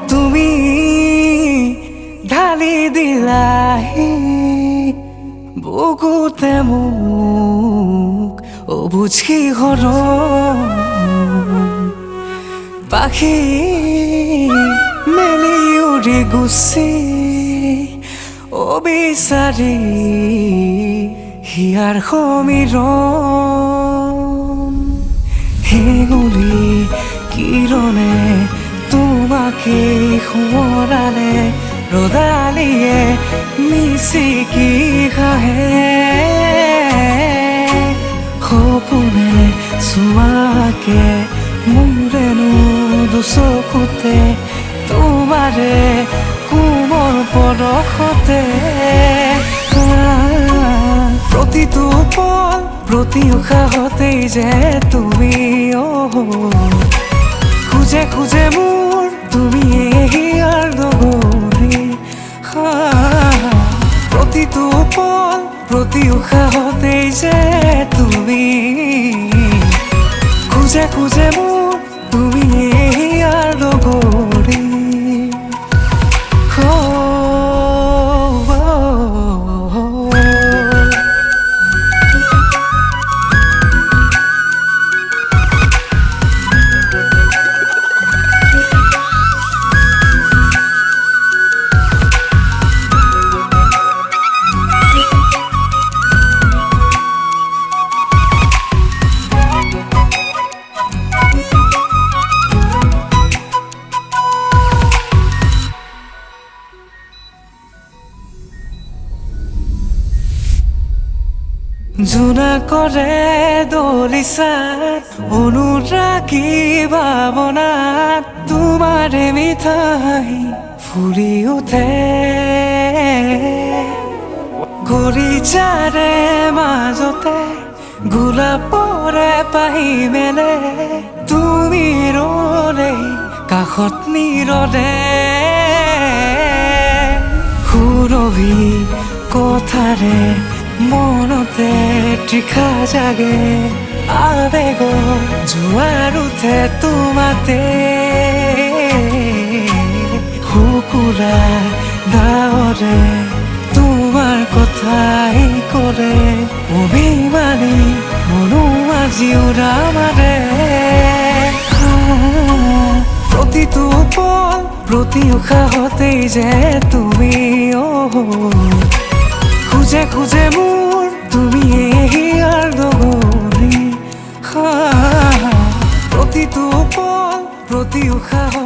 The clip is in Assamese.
তুমি ঢালি দিলাহি বুকুতে মোক অবুঝ কিহৰ পাখি মেলি উৰি গুচি অবিচাৰি হিয়াৰ সমীৰণ হেঙুলি কিৰণে তোমাকে সোঁৱৰালে ৰ'দালিয়ে মিচিকি হাঁহে সপোনে চোৱাকে মোৰেনো দুচকুতে তোমাৰে কোমল পৰশতে প্ৰতিটো পল প্ৰতি উশাহতেই যে তুমি খুঁজে খুঁজে মোৰ তুমি হিয়াৰ লগৰী প্ৰতিটো পল প্ৰতি উশাহতেই যে তুমি খুঁজে খুঁজে মোৰ তুমি হিয়াৰ লগৰী জোনাকৰে দলিচাত অনুৰাগী ভাৱনাত তোমাৰে মিঠাই ফুলি উঠে গৰিজাৰে মাজতে গোলাপৰে পাহি মেলে তুমি ৰলেই কাষত নীৰৰে সুৰভি কথাৰে মনতে তৃষা জাগে আবেগ জোৱাৰ উঠে তোমাতে শুকুৰা ডাৱৰে তোমাৰ কথাই কৰে অভিমানী মনো আজি উৰা মাৰে প্ৰতিটো পল প্ৰতি উশাহতেই যে তুমি খুঁজে খুঁজে মোৰ তুমি হিয়াৰ লগৰী প্ৰতিটো পল প্ৰতি উশাহ